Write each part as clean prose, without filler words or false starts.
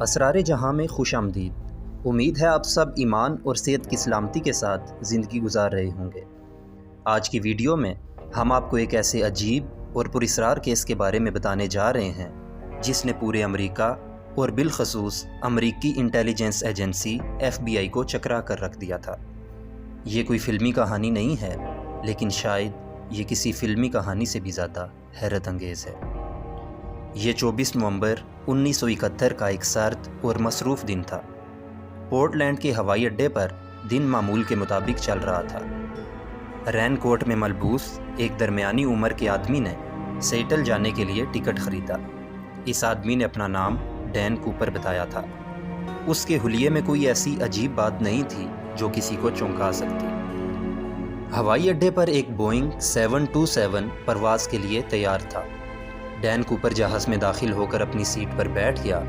اسرار جہاں میں خوش آمدید۔ امید ہے آپ سب ایمان اور صحت کی سلامتی کے ساتھ زندگی گزار رہے ہوں گے۔ آج کی ویڈیو میں ہم آپ کو ایک ایسے عجیب اور پراسرار کیس کے بارے میں بتانے جا رہے ہیں جس نے پورے امریکہ اور بالخصوص امریکی انٹیلیجنس ایجنسی FBI کو چکرا کر رکھ دیا تھا۔ یہ کوئی فلمی کہانی نہیں ہے، لیکن شاید یہ کسی فلمی کہانی سے بھی زیادہ حیرت انگیز ہے۔ یہ 24 نومبر 1971 کا ایک سرد اور مصروف دن تھا۔ پورٹ لینڈ کے ہوائی اڈے پر دن معمول کے مطابق چل رہا تھا۔ رین کوٹ میں ملبوس ایک درمیانی عمر کے آدمی نے سیٹل جانے کے لیے ٹکٹ خریدا۔ اس آدمی نے اپنا نام ڈین کوپر بتایا تھا۔ اس کے حلیے میں کوئی ایسی عجیب بات نہیں تھی جو کسی کو چونکا سکتی۔ ہوائی اڈے پر ایک بوئنگ 727 پرواز کے لیے تیار تھا۔ ڈین کوپر جہاز میں داخل ہو کر اپنی سیٹ پر بیٹھ گیا۔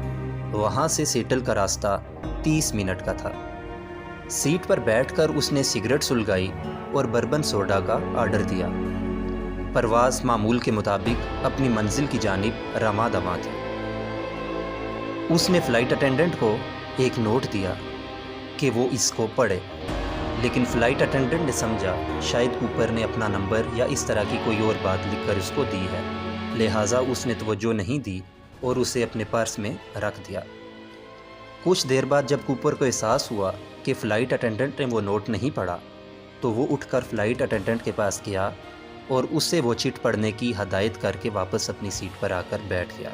وہاں سے سیٹل کا راستہ 30 منٹ کا تھا۔ سیٹ پر بیٹھ کر اس نے سگریٹ سلگائی اور بربن سوڈا کا آرڈر دیا۔ پرواز معمول کے مطابق اپنی منزل کی جانب رواں دواں تھی۔ اس نے فلائٹ اٹینڈنٹ کو ایک نوٹ دیا کہ وہ اس کو پڑھے، لیکن فلائٹ اٹینڈنٹ نے سمجھا شاید کوپر نے اپنا نمبر یا اس طرح کی کوئی اور بات لکھ کر اس کو دی ہے، لہٰذا اس نے توجہ نہیں دی اور اسے اپنے پرس میں رکھ دیا۔ کچھ دیر بعد جب کوپر کو احساس ہوا کہ فلائٹ اٹینڈنٹ نے وہ نوٹ نہیں پڑھا تو وہ اٹھ کر فلائٹ اٹینڈنٹ کے پاس گیا اور اس سے وہ چٹ پڑھنے کی ہدایت کر کے واپس اپنی سیٹ پر آ کر بیٹھ گیا۔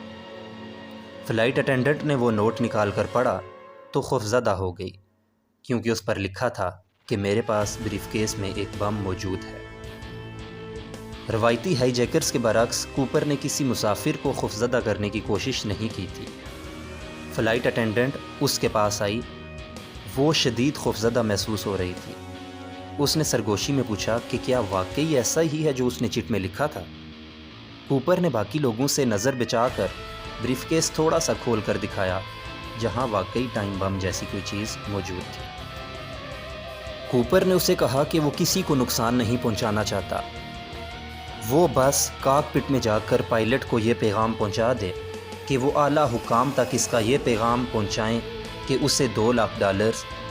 فلائٹ اٹینڈنٹ نے وہ نوٹ نکال کر پڑھا تو خوفزدہ ہو گئی، کیونکہ اس پر لکھا تھا کہ میرے پاس بریف کیس میں ایک بم موجود ہے۔ روایتی ہائی جیکرز کے برعکس کوپر نے کسی مسافر کو خوفزدہ کرنے کی کوشش نہیں کی تھی۔ فلائٹ اٹینڈنٹ اس کے پاس آئی۔ وہ شدید خوفزدہ محسوس ہو رہی تھی۔ اس نے سرگوشی میں پوچھا کہ کیا واقعی ایسا ہی ہے جو اس نے چٹ میں لکھا تھا؟ کوپر نے باقی لوگوں سے نظر بچا کر بریف کیس تھوڑا سا کھول کر دکھایا، جہاں واقعی ٹائم بم جیسی کوئی چیز موجود تھی۔ کوپر نے اسے کہا کہ وہ کسی کو نقصان نہیں پہنچانا چاہتا۔ وہ بس کاک پٹ میں جا کر پائلٹ کو یہ پیغام پہنچا دے کہ وہ اعلیٰ حکام تک اس کا یہ پیغام پہنچائیں کہ اسے $2 لاکھ،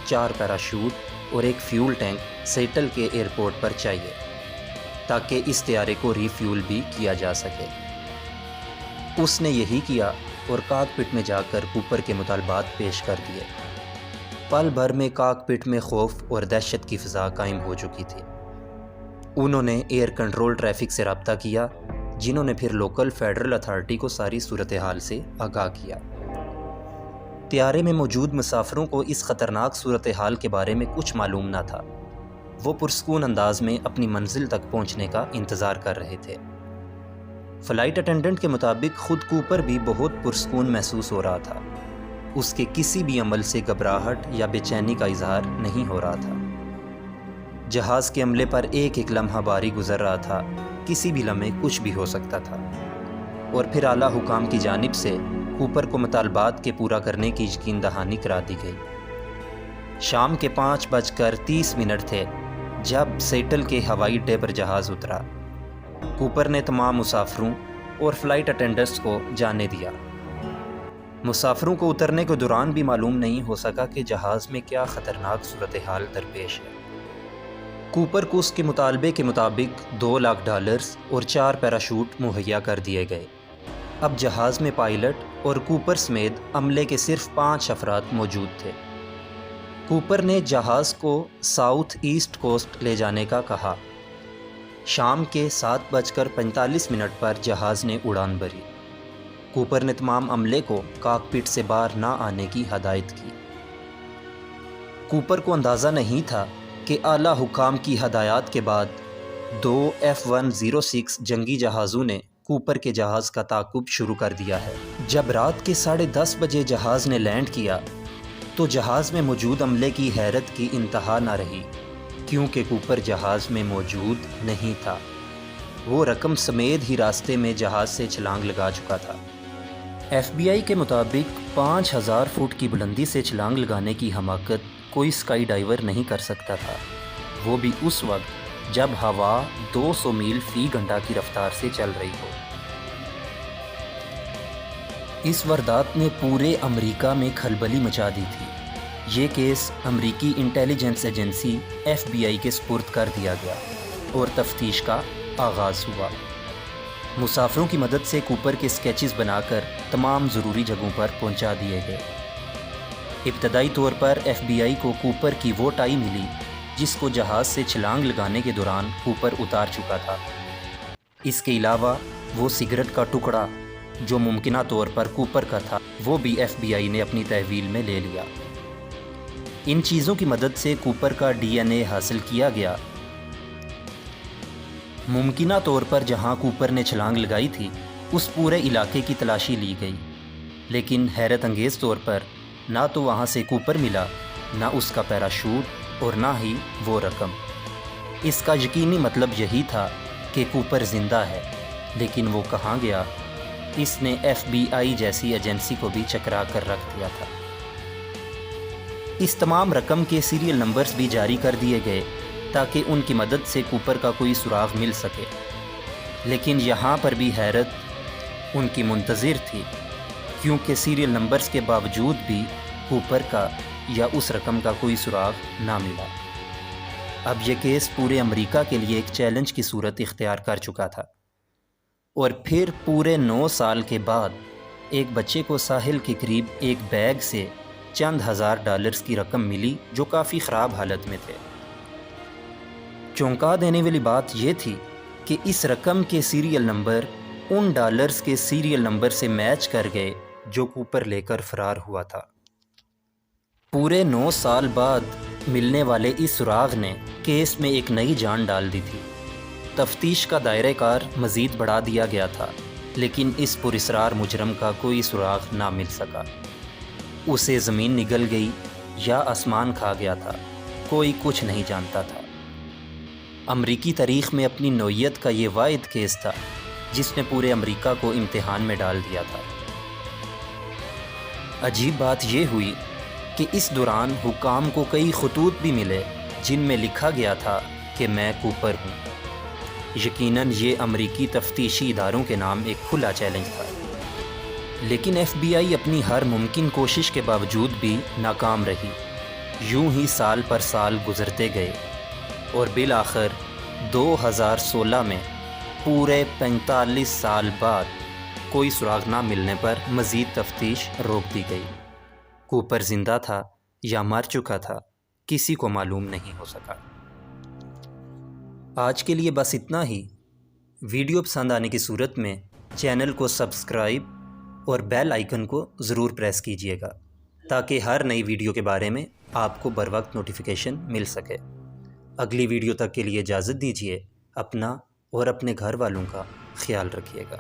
4 پیراشوٹ اور ایک فیول ٹینک سیٹل کے ایئرپورٹ پر چاہیے، تاکہ اس طیارے کو ری فیول بھی کیا جا سکے۔ اس نے یہی کیا اور کاک پٹ میں جا کر کوپر کے مطالبات پیش کر دیے۔ پل بھر میں کاک پٹ میں خوف اور دہشت کی فضا قائم ہو چکی تھی۔ انہوں نے ایئر کنٹرول ٹریفک سے رابطہ کیا، جنہوں نے پھر لوکل فیڈرل اتھارٹی کو ساری صورتحال سے آگاہ کیا۔ طیارے میں موجود مسافروں کو اس خطرناک صورتحال کے بارے میں کچھ معلوم نہ تھا۔ وہ پرسکون انداز میں اپنی منزل تک پہنچنے کا انتظار کر رہے تھے۔ فلائٹ اٹینڈنٹ کے مطابق خود کوپر بھی بہت پرسکون محسوس ہو رہا تھا۔ اس کے کسی بھی عمل سے گھبراہٹ یا بے چینی کا اظہار نہیں ہو رہا تھا۔ جہاز کے عملے پر ایک ایک لمحہ باری گزر رہا تھا، کسی بھی لمحے کچھ بھی ہو سکتا تھا۔ اور پھر اعلیٰ حکام کی جانب سے کوپر کو مطالبات کے پورا کرنے کی یقین دہانی کرا دی گئی۔ شام کے 5:30 تھے جب سیٹل کے ہوائی اڈے پر جہاز اترا۔ کوپر نے تمام مسافروں اور فلائٹ اٹینڈنٹس کو جانے دیا۔ مسافروں کو اترنے کے دوران بھی معلوم نہیں ہو سکا کہ جہاز میں کیا خطرناک صورتحال درپیش ہے۔ کوپر کو اس کے مطالبے کے مطابق $2 لاکھ اور 4 پیراشوٹ مہیا کر دیے گئے۔ اب جہاز میں پائلٹ اور کوپر سمیت عملے کے صرف 5 افراد موجود تھے۔ کوپر نے جہاز کو ساؤتھ ایسٹ کوسٹ لے جانے کا کہا۔ شام کے 7:45 پر جہاز نے اڑان بھری۔ کوپر نے تمام عملے کو کاک پٹ سے باہر نہ آنے کی ہدایت کی۔ کوپر کو اندازہ نہیں تھا کہ اعلیٰ حکام کی ہدایات کے بعد 2 F-106 جنگی جہازوں نے کوپر کے جہاز کا تعاقب شروع کر دیا ہے۔ جب رات کے 10:30 بجے جہاز نے لینڈ کیا تو جہاز میں موجود عملے کی حیرت کی انتہا نہ رہی، کیونکہ کوپر جہاز میں موجود نہیں تھا۔ وہ رقم سمیت ہی راستے میں جہاز سے چھلانگ لگا چکا تھا۔ FBI کے مطابق 5000 فٹ کی بلندی سے چھلانگ لگانے کی حماقت کوئی اسکائی ڈائیور نہیں کر سکتا تھا، وہ بھی اس وقت جب ہوا 200 میل فی گھنٹہ کی رفتار سے چل رہی ہو۔ اس واردات نے پورے امریکہ میں کھلبلی مچا دی تھی۔ یہ کیس امریکی انٹیلیجنس ایجنسی FBI کے سپرد کر دیا گیا اور تفتیش کا آغاز ہوا۔ مسافروں کی مدد سے کوپر کے اسکیچز بنا کر تمام ضروری جگہوں پر پہنچا دیے گئے۔ ابتدائی طور پر FBI کو کوپر کی وہ ٹائی ملی جس کو جہاز سے چھلانگ لگانے کے دوران کوپر اتار چکا تھا۔ اس کے علاوہ وہ سگریٹ کا ٹکڑا جو ممکنہ طور پر کوپر کا تھا وہ بھی FBI نے اپنی تحویل میں لے لیا۔ ان چیزوں کی مدد سے کوپر کا DNA حاصل کیا گیا۔ ممکنہ طور پر جہاں کوپر نے چھلانگ لگائی تھی اس پورے علاقے کی تلاشی لی گئی، لیکن حیرت انگیز طور پر نہ تو وہاں سے کوپر ملا، نہ اس کا پیراشوٹ اور نہ ہی وہ رقم۔ اس کا یقینی مطلب یہی تھا کہ کوپر زندہ ہے، لیکن وہ کہاں گیا؟ اس نے FBI جیسی ایجنسی کو بھی چکرا کر رکھ دیا تھا۔ اس تمام رقم کے سیریل نمبرز بھی جاری کر دیے گئے تاکہ ان کی مدد سے کوپر کا کوئی سراغ مل سکے، لیکن یہاں پر بھی حیرت ان کی منتظر تھی، کیونکہ سیریل نمبرز کے باوجود بھی کوپر کا یا اس رقم کا کوئی سراغ نہ ملا۔ اب یہ کیس پورے امریکہ کے لیے ایک چیلنج کی صورت اختیار کر چکا تھا، اور پھر پورے 9 سال کے بعد ایک بچے کو ساحل کے قریب ایک بیگ سے چند ہزار ڈالرز کی رقم ملی جو کافی خراب حالت میں تھے۔ چونکا دینے والی بات یہ تھی کہ اس رقم کے سیریل نمبر ان ڈالرز کے سیریل نمبر سے میچ کر گئے جو کوپر لے کر فرار ہوا تھا۔ پورے 9 سال بعد ملنے والے اس سراغ نے کیس میں ایک نئی جان ڈال دی تھی۔ تفتیش کا دائرہ کار مزید بڑھا دیا گیا تھا، لیکن اس پراسرار مجرم کا کوئی سراغ نہ مل سکا۔ اسے زمین نگل گئی یا آسمان کھا گیا تھا، کوئی کچھ نہیں جانتا تھا۔ امریکی تاریخ میں اپنی نوعیت کا یہ واحد کیس تھا جس نے پورے امریکہ کو امتحان میں ڈال دیا تھا۔ عجیب بات یہ ہوئی کہ اس دوران حکام کو کئی خطوط بھی ملے جن میں لکھا گیا تھا کہ میں کوپر ہوں۔ یقیناً یہ امریکی تفتیشی اداروں کے نام ایک کھلا چیلنج تھا، لیکن FBI اپنی ہر ممکن کوشش کے باوجود بھی ناکام رہی۔ یوں ہی سال پر سال گزرتے گئے اور بالآخر 2016 میں پورے 45 سال بعد کوئی سراغ نہ ملنے پر مزید تفتیش روک دی گئی۔ کوپر زندہ تھا یا مر چکا تھا کسی کو معلوم نہیں ہو سکا۔ آج کے لیے بس اتنا ہی۔ ویڈیو پسند آنے کی صورت میں چینل کو سبسکرائب اور بیل آئیکن کو ضرور پریس کیجیے گا تاکہ ہر نئی ویڈیو کے بارے میں آپ کو بروقت نوٹیفیکیشن مل سکے۔ اگلی ویڈیو تک کے لیے اجازت دیجیے۔ اپنا اور اپنے گھر والوں کا خیال رکھیے گا۔